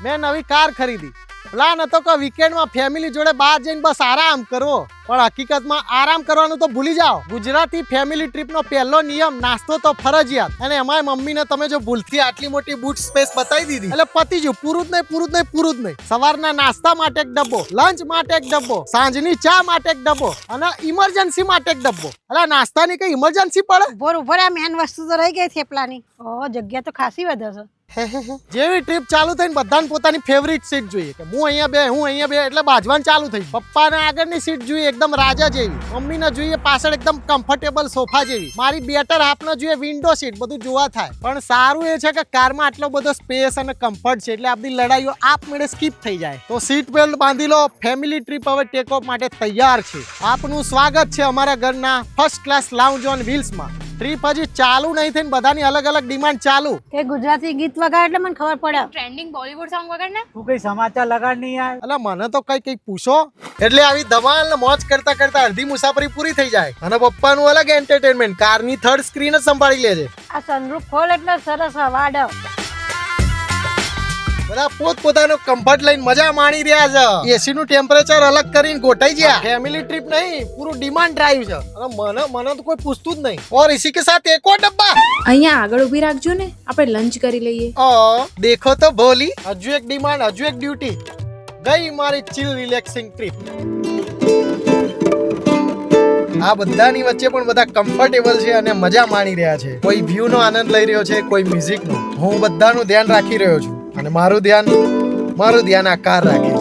મેં નવી કાર ખરીદી. પ્લાન હતો કે વીકેન્ડમાં ફેમિલી જોડે બહાર જઈને બસ આરામ કરવો, પણ હકીકતમાં આરામ કરવાનું તો ભૂલી જાઓ. ગુજરાતી ફેમિલી ટ્રીપનો પહેલો નિયમ નાસ્તો તો ફરજિયાત, અને એમાંય મમ્મીને તમે જો ભૂલથી આટલી મોટી બૂટ સ્પેસ બતાવી દીધી એટલે પતી ગયું. પૂરું જ નહીં. સવારના નાસ્તા માટે એક ડબ્બો, લંચ માટે એક ડબ્બો, સાંજની ચા માટે એક ડબ્બો અને ઇમરજન્સી માટે એક ડબ્બો. એટલે નાસ્તાની કઈ ઇમરજન્સી પડે? ઉભર આ મેન વસ્તુ તો રહી ગઈ થેપલાની. ઓહો, જગ્યા તો ખાસી વધે છે. જેવી ટ્રીપ ચાલુ થઈને બધાને પોતાની ફેવરિટ સીટ જોઈએ કે હું અહીંયા બે એટલે બાજવાન ચાલુ થઈ. પપ્પાને આગળની સીટ જોઈએ એકદમ રાજા જેવી, મમ્મીને જોઈએ પાછળ એકદમ કમ્ફર્ટેબલ સોફા જેવી, મારી બેટર હાફને જોઈએ વિન્ડો સીટ. બધું જોવા થાય, પણ સારું એ છે કે કારમાં આટલો બધો સ્પેસ અને કમ્ફર્ટ છે એટલે આ બધી લડાઈઓ આપમેળે સ્કીપ થઈ જાય. તો સીટ બેલ્ટ બાંધી લો, ફેમિલી ટ્રીપ હવે ટેક ઓફ માટે તૈયાર છે. આપનું સ્વાગત છે અમારા ઘરના ફર્સ્ટ ક્લાસ લાઉન્જ ઓન વ્હીલ્સમાં. ટ્રીપ હજી ચાલુ નહીં થઈને બધાની અલગ અલગ ડિમાન્ડ ચાલુ. એ ગુજરાતી ગીત વગાડ એટલે મને ખબર પડે. ટ્રેન્ડિંગ બોલીવુડ સોંગ વગર ને તું કઈ સમાચાર લગાડ નહીં યાર. એટલે મને તો કઈ પૂછો એટલે આવી ધમાલ ને મોજ કરતા કરતા અડધી મુસાફરી પૂરી થઈ જાય, અને પપ્પાનું અલગ એન્ટરટેનમેન્ટ કારની થર્ડ સ્ક્રીન જ સંભાળી લે છે. આ સનરૂફ ખોલ એટલે સરસ હવાડ. બધા પોતપોતાનો કમ્ફર્ટ લઈને મજા માણી રહ્યા છે. એસી નું ટેમ્પરેચર અલગ કરીને ગોઠાઈ ગયા. ફેમિલી ટ્રીપ નહીં, પૂરું ડિમાન્ડ ડ્રાઈવ છે. અને મને તો કોઈ પૂછતું જ નહીં. ઓર इसी के साथ एक और डब्बा અહીંયા આગળ ઊભી રાખજો ને, આપણે લંચ કરી લઈએ. દેખો તો ભોલી, હજુ એક ડિમાન્ડ, હજુ એક ડ્યુટી. ગઈ મારી ચિલ રિલેક્સિંગ ટ્રીપ. આ બધાની વચ્ચે પણ બધા કમ્ફર્ટેબલ છે અને મજા માણી રહ્યા છે. કોઈ વ્યૂ નો આનંદ લઈ રહ્યો છે, કોઈ મ્યુઝિક નો. હું બધાનું ધ્યાન રાખી રહ્યો છું અને મારું ધ્યાન આ કાર રાખે છે.